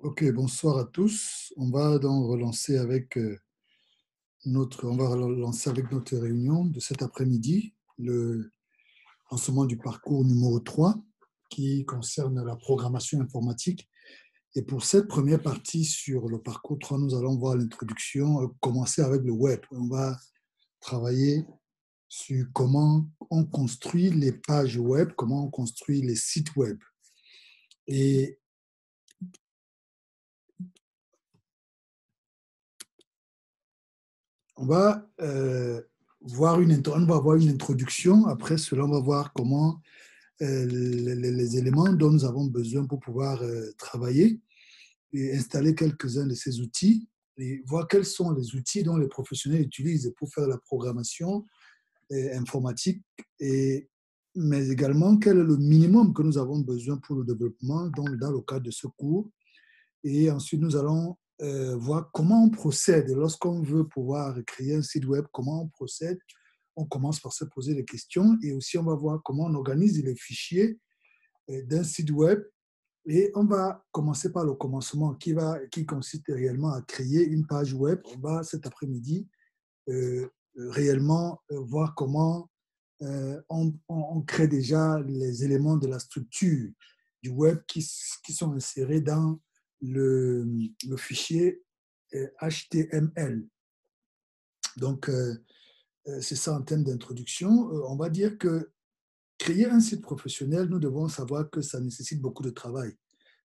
Ok, bonsoir à tous. On va donc relancer avec notre réunion de cet après-midi, le lancement du parcours numéro 3 qui concerne la programmation informatique. Et pour cette première partie sur le parcours 3, nous allons voir l'introduction, commencer avec le web. On va travailler sur comment on construit les pages web, comment on construit les sites web. Et on va, on va voir une introduction. Après cela, on va voir comment les éléments dont nous avons besoin pour pouvoir travailler et installer quelques-uns de ces outils et voir quels sont les outils dont les professionnels utilisent pour faire la programmation informatique, mais également quel est le minimum que nous avons besoin pour le développement dans le cadre de ce cours. Et ensuite, nous allons voir comment on procède lorsqu'on veut pouvoir créer un site web, comment on procède. On commence par se poser des questions et aussi on va voir comment on organise les fichiers d'un site web. Et on va commencer par le commencement qui consiste réellement à créer une page web. On va cet après-midi réellement voir comment on crée déjà les éléments de la structure du web qui sont insérés dans le fichier HTML. Donc, c'est ça en termes d'introduction. On va dire que créer un site professionnel, nous devons savoir que ça nécessite beaucoup de travail.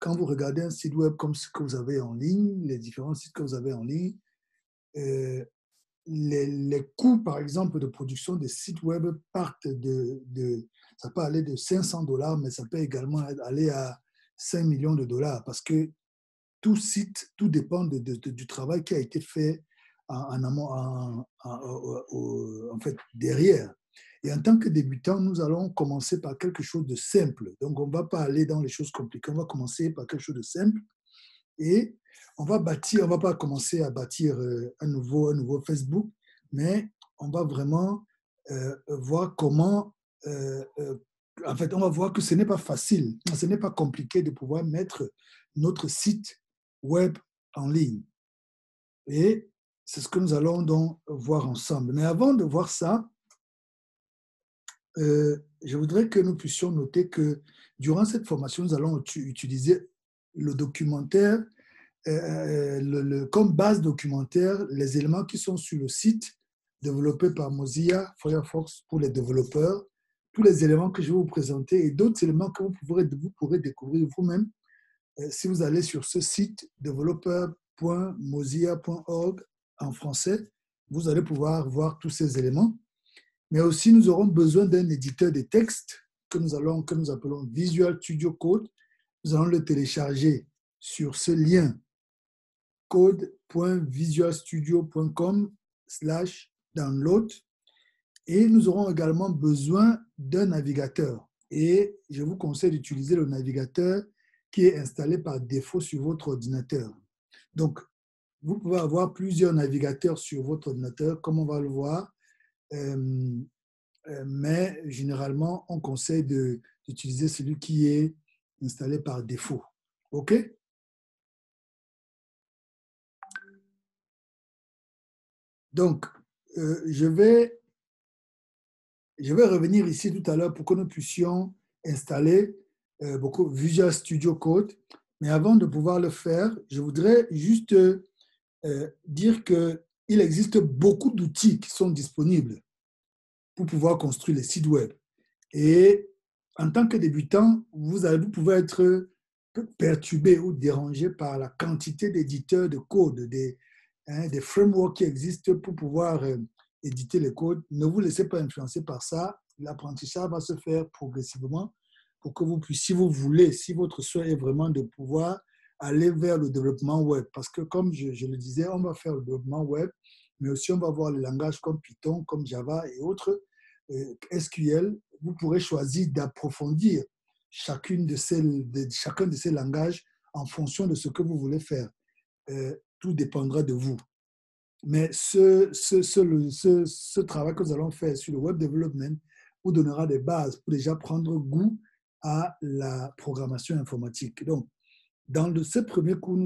Quand vous regardez un site web comme ce que vous avez en ligne, les différents sites que vous avez en ligne, euh, les coûts, par exemple, de production des sites web partent ça peut aller de 500 $, mais ça peut également aller à 5 millions de dollars parce que tout site, tout dépend du travail qui a été fait en amont, en fait, derrière. Et en tant que débutant, nous allons commencer par quelque chose de simple. Donc, on ne va pas aller dans les choses compliquées. On va commencer par quelque chose de simple et on va pas commencer à bâtir un nouveau Facebook, mais on va vraiment voir comment, en fait, on va voir que ce n'est pas facile, ce n'est pas compliqué de pouvoir mettre notre site web en ligne. Et c'est ce que nous allons donc voir ensemble. Mais avant de voir ça, je voudrais que nous puissions noter que durant cette formation, nous allons utiliser le documentaire comme base documentaire les éléments qui sont sur le site développé par Mozilla Firefox pour les développeurs, tous les éléments que je vais vous présenter et d'autres éléments que vous pourrez découvrir vous-même si vous allez sur ce site developer.mozilla.org en français, vous allez pouvoir voir tous ces éléments. Mais aussi, nous aurons besoin d'un éditeur de texte que nous appelons Visual Studio Code. Nous allons le télécharger sur ce lien code.visualstudio.com/download et nous aurons également besoin d'un navigateur. Et je vous conseille d'utiliser le navigateur qui est installé par défaut sur votre ordinateur. Donc, vous pouvez avoir plusieurs navigateurs sur votre ordinateur, comme on va le voir, mais généralement, on conseille d'utiliser celui qui est installé par défaut. OK? Donc, euh, je vais revenir ici tout à l'heure pour que nous puissions installer beaucoup Visual Studio Code. Mais avant de pouvoir le faire, je voudrais juste dire qu'il existe beaucoup d'outils qui sont disponibles pour pouvoir construire les sites web. Et en tant que débutant, vous pouvez être perturbé ou dérangé par la quantité d'éditeurs de code, des frameworks qui existent pour pouvoir éditer les codes. Ne vous laissez pas influencer par ça. L'apprentissage va se faire progressivement pour que vous puissiez, si vous voulez, si votre souhait est vraiment de pouvoir aller vers le développement web. Parce que comme je le disais, on va faire le développement web, mais aussi on va voir les langages comme Python, comme Java et autres, SQL. Vous pourrez choisir d'approfondir chacun de ces langages en fonction de ce que vous voulez faire. Tout dépendra de vous. Mais ce travail que nous allons faire sur le web development vous donnera des bases pour déjà prendre goût à la programmation informatique. Donc, Dans ce premier cours,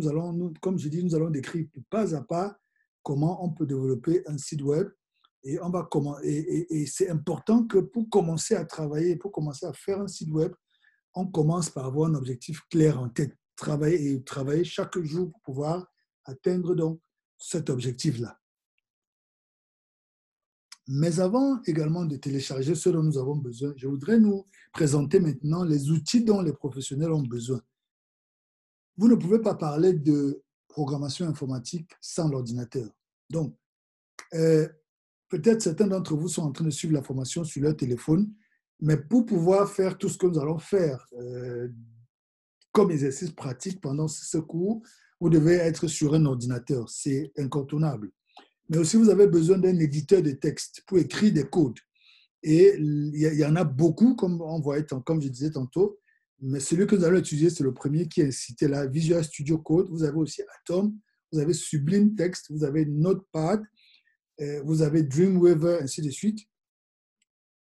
comme je dis, nous allons décrire pas à pas comment on peut développer un site web. Et c'est important que pour commencer à travailler, pour commencer à faire un site web, on commence par avoir un objectif clair en tête. Travailler chaque jour pour pouvoir atteindre donc cet objectif-là. Mais avant également de télécharger ce dont nous avons besoin, je voudrais nous présenter maintenant les outils dont les professionnels ont besoin. Vous ne pouvez pas parler de programmation informatique sans l'ordinateur. Donc, peut-être certains d'entre vous sont en train de suivre la formation sur leur téléphone, mais pour pouvoir faire tout ce que nous allons faire comme exercice pratique pendant ce cours, vous devez être sur un ordinateur. C'est incontournable. Mais aussi, vous avez besoin d'un éditeur de texte pour écrire des codes. Et il y en a beaucoup, comme je disais tantôt, mais celui que nous allons utiliser, c'est le premier qui est cité là, Visual Studio Code. Vous avez aussi Atom, vous avez Sublime Text, vous avez Notepad, vous avez Dreamweaver, ainsi de suite.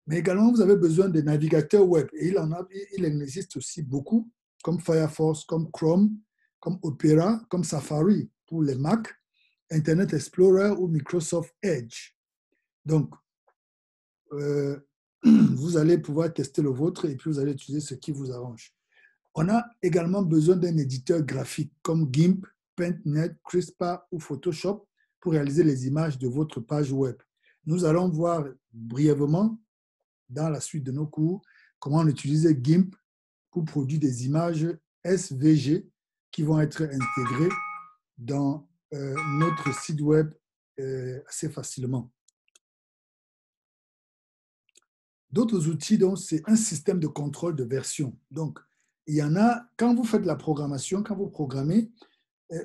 Mais également, vous avez besoin de navigateurs web. Et il en existe aussi beaucoup, comme Firefox, comme Chrome, comme Opera, comme Safari pour les Mac, Internet Explorer ou Microsoft Edge. Donc, vous allez pouvoir tester le vôtre et puis vous allez utiliser ce qui vous arrange. On a également besoin d'un éditeur graphique comme GIMP, PaintNet, Crispa ou Photoshop pour réaliser les images de votre page web. Nous allons voir brièvement dans la suite de nos cours comment on utilise GIMP pour produire des images SVG qui vont être intégrées dans notre site web assez facilement. D'autres outils, donc, c'est un système de contrôle de version. Donc, il y en a, quand vous faites la programmation, quand vous programmez,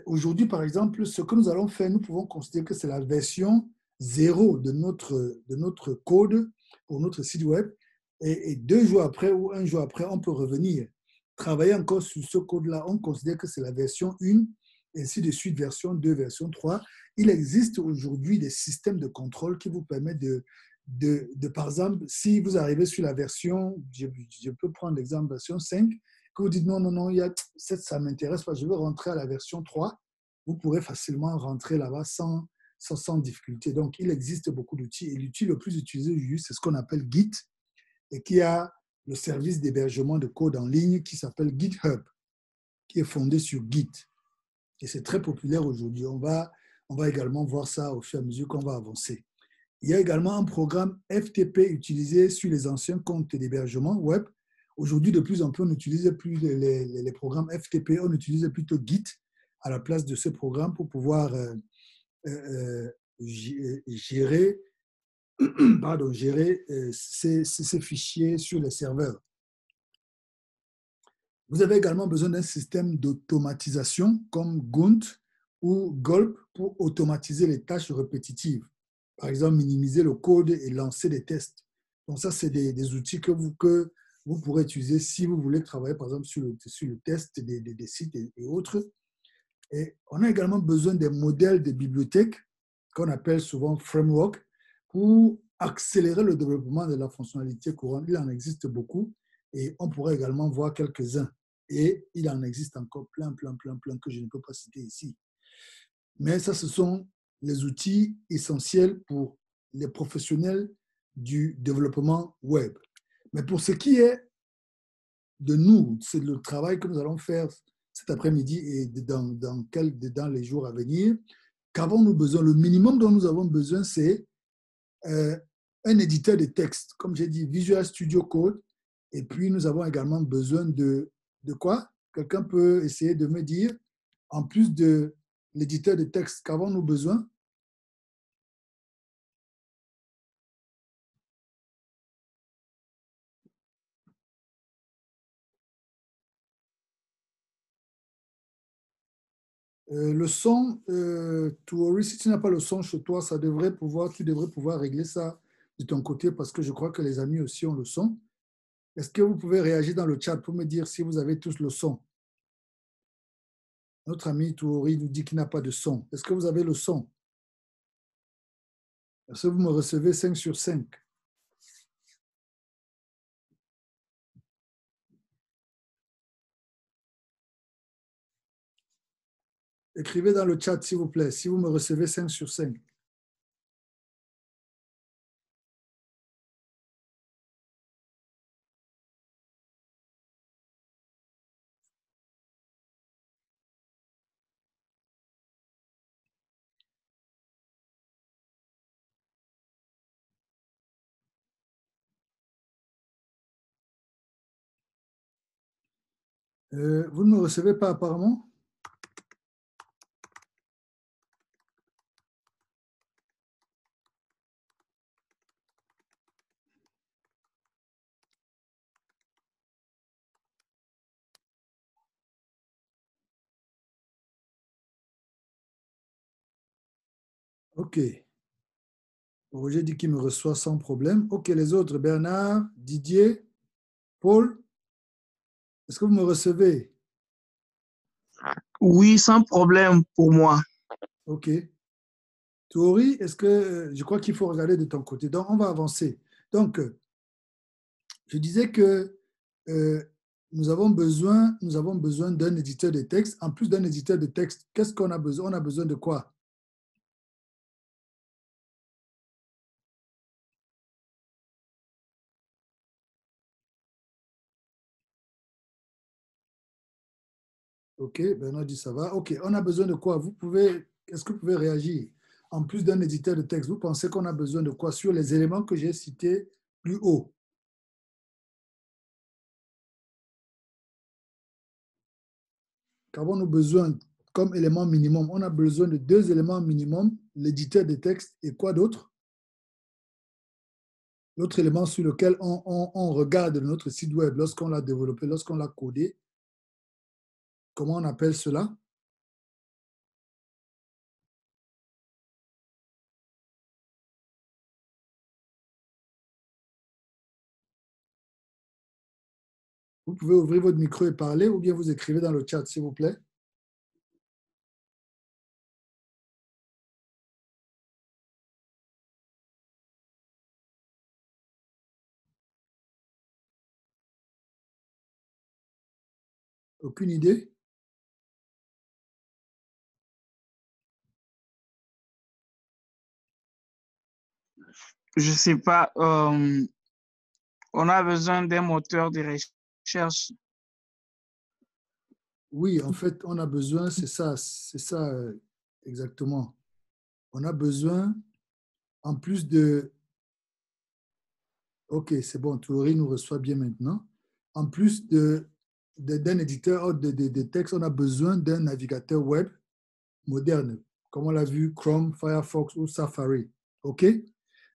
aujourd'hui, par exemple, ce que nous allons faire, nous pouvons considérer que c'est la version 0 de notre code pour notre site web. Et 2 jours après ou 1 jour après, on peut revenir travailler encore sur ce code-là. On considère que c'est la version 1, et ainsi de suite, version 2, version 3. Il existe aujourd'hui des systèmes de contrôle qui vous permettent par exemple, si vous arrivez sur la version, je peux prendre l'exemple version 5, que vous dites non, ça ne m'intéresse pas, je veux rentrer à la version 3, vous pourrez facilement rentrer là-bas sans difficulté. Donc, il existe beaucoup d'outils et l'outil le plus utilisé aujourd'hui, c'est ce qu'on appelle Git et qui a le service d'hébergement de code en ligne qui s'appelle GitHub, qui est fondé sur Git. Et c'est très populaire aujourd'hui. On va également voir ça au fur et à mesure qu'on va avancer. Il y a également un programme FTP utilisé sur les anciens comptes d'hébergement web. Aujourd'hui, de plus en plus, on n'utilise plus les programmes FTP, on utilise plutôt Git à la place de ce programme pour pouvoir gérer ces fichiers sur les serveurs. Vous avez également besoin d'un système d'automatisation comme Gunt ou Gulp pour automatiser les tâches répétitives. Par exemple, minimiser le code et lancer des tests. Donc ça, c'est des outils que vous pourrez utiliser si vous voulez travailler, par exemple, sur le test des sites et autres. Et on a également besoin des modèles de bibliothèques qu'on appelle souvent framework pour accélérer le développement de la fonctionnalité courante. Il en existe beaucoup et on pourrait également voir quelques-uns. Et il en existe encore plein que je ne peux pas citer ici. Mais ça, ce sont les outils essentiels pour les professionnels du développement web. Mais pour ce qui est de nous, c'est le travail que nous allons faire cet après-midi et dans les jours à venir. Qu'avons-nous besoin? Le minimum dont nous avons besoin, c'est un éditeur de texte, comme j'ai dit, Visual Studio Code. Et puis, nous avons également besoin de quoi? Quelqu'un peut essayer de me dire, en plus de l'éditeur de texte, qu'avons-nous besoin? Le son, si tu n'as pas le son chez toi, tu devrais pouvoir régler ça de ton côté parce que je crois que les amis aussi ont le son. Est-ce que vous pouvez réagir dans le chat pour me dire si vous avez tous le son? Notre ami Touori nous dit qu'il n'a pas de son. Est-ce que vous avez le son? Est-ce que vous me recevez 5 sur 5? Écrivez dans le chat, s'il vous plaît, si vous me recevez 5 sur 5. Vous ne me recevez pas apparemment? OK. Roger dit qu'il me reçoit sans problème. OK, les autres, Bernard, Didier, Paul, est-ce que vous me recevez? Oui, sans problème pour moi. OK. Théorie, est-ce que je crois qu'il faut regarder de ton côté. Donc, on va avancer. Donc, je disais que euh, nous avons besoin d'un éditeur de texte. En plus d'un éditeur de texte, qu'est-ce qu'on a besoin? On a besoin de quoi? OK, Bernard dit ça va. OK, on a besoin de quoi? Est-ce que vous pouvez réagir? En plus d'un éditeur de texte, vous pensez qu'on a besoin de quoi sur les éléments que j'ai cités plus haut? Qu'avons-nous besoin comme élément minimum? On a besoin de deux éléments minimum, l'éditeur de texte et quoi d'autre? L'autre élément sur lequel on regarde notre site web lorsqu'on l'a développé, lorsqu'on l'a codé, comment on appelle cela? Vous pouvez ouvrir votre micro et parler ou bien vous écrivez dans le chat, s'il vous plaît. Aucune idée? Je sais pas, on a besoin d'un moteur de recherche. Oui, en fait, on a besoin, c'est ça exactement. On a besoin, en plus de... OK, c'est bon, Théorie nous reçoit bien maintenant. En plus d'un éditeur de texte, on a besoin d'un navigateur web moderne, comme on l'a vu, Chrome, Firefox ou Safari. OK?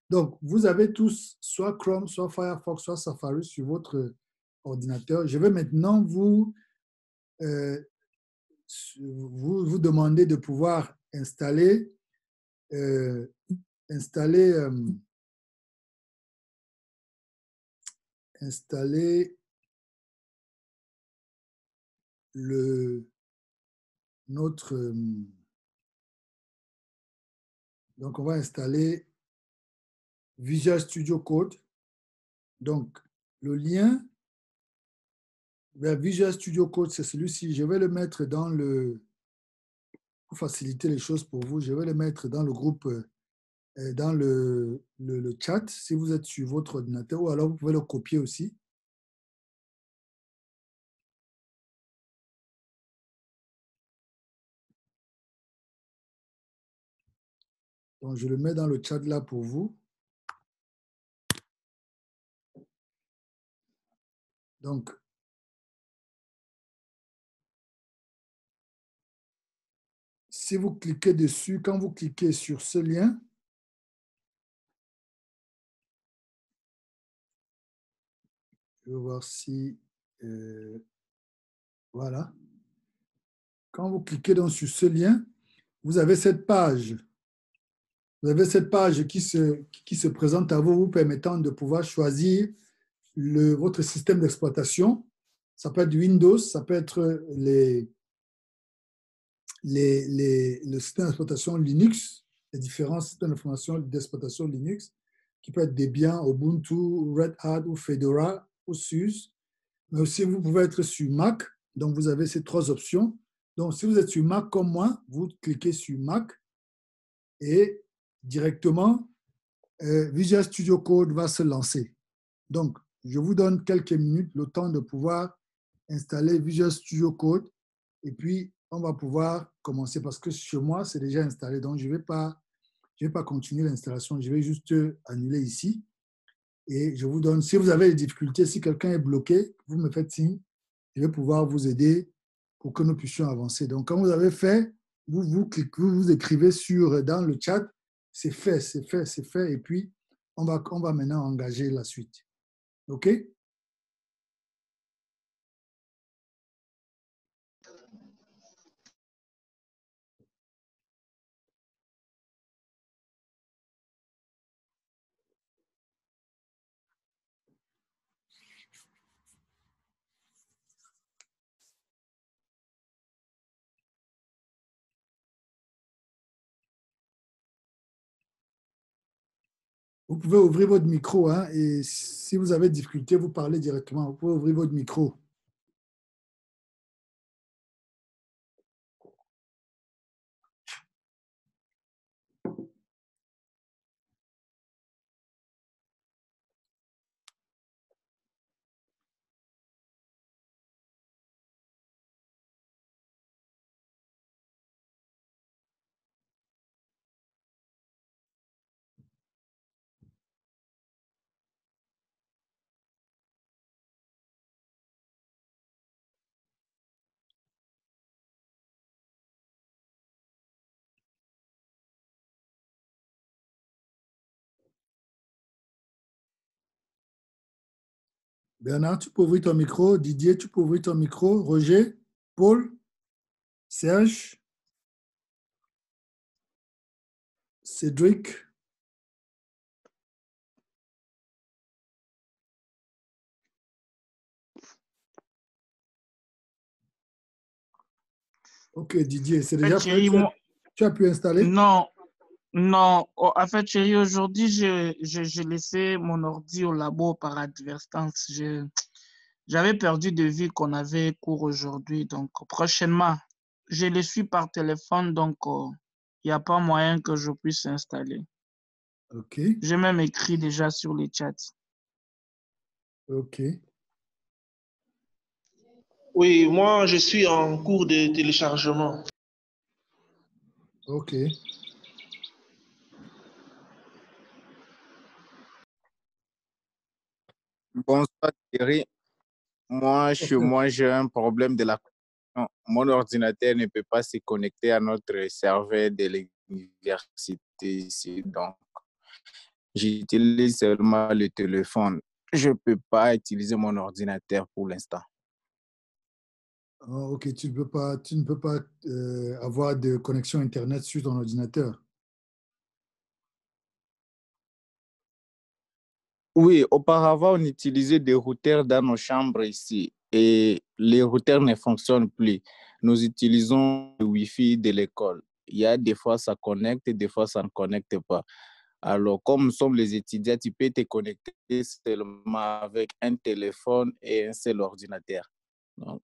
Donc, vous avez tous soit Chrome, soit Firefox, soit Safari sur votre ordinateur. Je vais maintenant euh, vous demander de pouvoir euh, installer, installer le, notre... donc, on va installer Visual Studio Code. Donc, le lien vers Visual Studio Code, c'est celui-ci. Je vais le mettre dans le... Pour faciliter les choses pour vous, je vais le mettre dans le groupe, dans le chat, si vous êtes sur votre ordinateur, ou alors vous pouvez le copier aussi. Donc, je le mets dans le chat là pour vous. Donc, si vous cliquez dessus, quand vous cliquez sur ce lien, je vais voir si... voilà. Quand vous cliquez donc sur ce lien, vous avez cette page. Vous avez cette page qui se présente à vous, vous permettant de pouvoir choisir votre système d'exploitation. Ça peut être Windows, ça peut être le système d'exploitation Linux, les différents systèmes d'exploitation Linux, qui peut être Debian, Ubuntu, Red Hat ou Fedora ou SUSE. Mais aussi, vous pouvez être sur Mac. Donc, vous avez ces trois options. Donc, si vous êtes sur Mac comme moi, vous cliquez sur Mac et directement, Visual Studio Code va se lancer. Donc, je vous donne quelques minutes, le temps de pouvoir installer Visual Studio Code et puis on va pouvoir commencer parce que chez moi, c'est déjà installé. Donc, je ne vais pas continuer l'installation. Je vais juste annuler ici et je vous donne, si vous avez des difficultés, si quelqu'un est bloqué, vous me faites signe. Je vais pouvoir vous aider pour que nous puissions avancer. Donc, quand vous avez fait, vous écrivez dans le chat, c'est fait, c'est fait, c'est fait. Et puis, on va maintenant engager la suite. OK? Vous pouvez ouvrir votre micro, hein, et si vous avez des difficultés, vous parlez directement. Vous pouvez ouvrir votre micro. Bernard, tu peux ouvrir ton micro. Didier, tu peux ouvrir ton micro. Roger, Paul, Serge, Cédric. OK, Didier, c'est En fait, déjà prêt. chérie, moi, Tu as pu installer? non, non. En fait, chérie, aujourd'hui, j'ai laissé mon ordi au labo par advertance. J'avais perdu de vue qu'on avait cours aujourd'hui. Donc, prochainement, je les suis par téléphone. Donc, il n'y a pas moyen que je puisse installer. OK, J'ai même écrit déjà sur les chats. OK. Oui, moi, je suis en cours de téléchargement. OK. Bonsoir Thierry. Moi, chez moi, j'ai un problème de la connexion. Mon ordinateur ne peut pas se connecter à notre serveur de l'université ici. Donc, j'utilise seulement le téléphone. Je ne peux pas utiliser mon ordinateur pour l'instant. OK, tu ne peux pas avoir de connexion Internet sur ton ordinateur. Oui, auparavant, on utilisait des routeurs dans nos chambres ici et les routeurs ne fonctionnent plus. Nous utilisons le Wi-Fi de l'école. Il y a des fois ça connecte et des fois ça ne connecte pas. Alors, comme nous sommes les étudiants, tu peux te connecter seulement avec un téléphone et un seul ordinateur. Donc,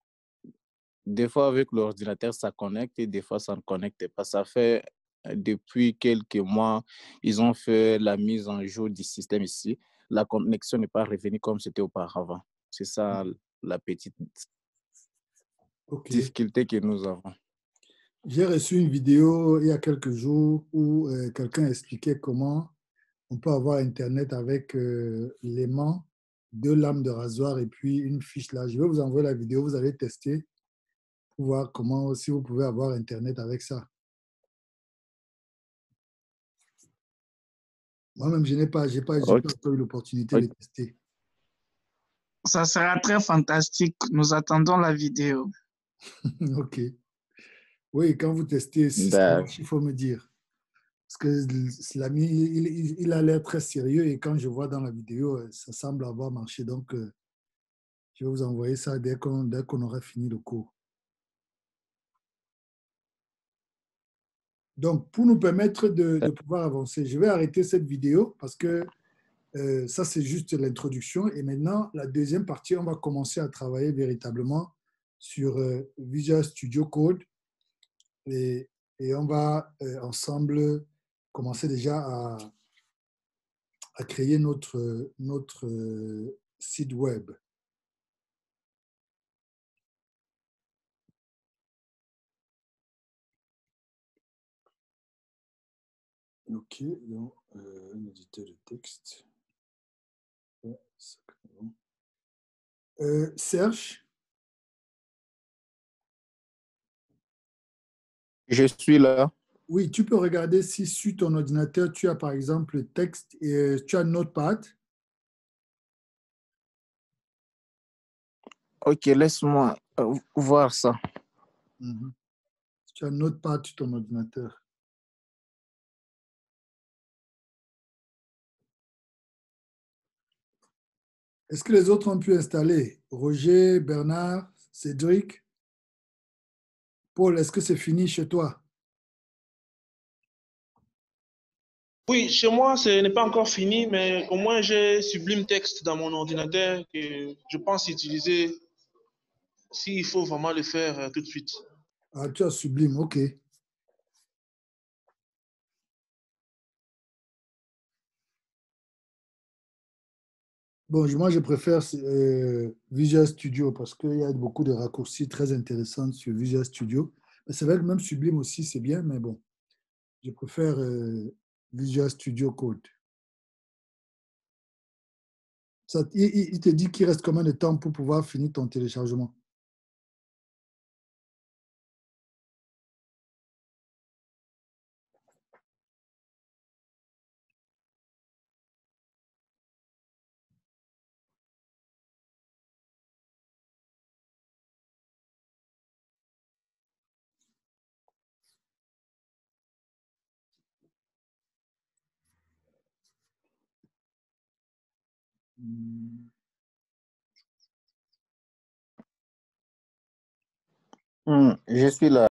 des fois, avec l'ordinateur, ça connecte et des fois, ça ne connecte pas. Ça fait depuis quelques mois, ils ont fait la mise en jour du système ici. La connexion n'est pas revenue comme c'était auparavant. C'est ça la petite OK. difficulté que nous avons. J'ai reçu une vidéo il y a quelques jours où quelqu'un expliquait comment on peut avoir Internet avec l'aimant, deux lames de rasoir et puis une fiche là. Je vais vous envoyer la vidéo, vous allez tester pour voir comment, si vous pouvez avoir Internet avec ça. Moi-même, j'ai Ok. pas encore eu l'opportunité de tester. Ça sera très fantastique. Nous attendons la vidéo. OK. Oui, quand vous testez, si ça marche, il faut me dire. Parce que l'ami, il a l'air très sérieux et quand je vois dans la vidéo, ça semble avoir marché. Donc, je vais vous envoyer ça dès qu'on aura fini le cours. Donc, pour nous permettre de pouvoir avancer, je vais arrêter cette vidéo parce que ça, c'est juste l'introduction. Et maintenant, la deuxième partie, on va commencer à travailler véritablement sur Visual Studio Code et on va ensemble commencer déjà à créer notre site web. OK, donc un éditeur de texte. Ouais, Serge, Je suis là. oui, tu peux regarder si sur ton ordinateur, tu as par exemple le texte et tu as Notepad. Ok, laisse-moi voir ça. Mhm. Si tu as Notepad sur ton ordinateur. Est-ce que les autres ont pu installer? Roger, Bernard, Cédric, Paul, est-ce que c'est fini chez toi? Oui, chez moi, ce n'est pas encore fini, mais au moins j'ai Sublime Text dans mon ordinateur que je pense utiliser s'il faut vraiment le faire tout de suite. Ah, tu as Sublime, OK. Bon, moi, je préfère Visual Studio parce qu'il y a beaucoup de raccourcis très intéressants sur Visual Studio. Mais c'est vrai que même Sublime aussi, c'est bien, mais bon, je préfère Visual Studio Code. Ça, il te dit qu'il reste combien de temps pour pouvoir finir ton téléchargement? Je suis là.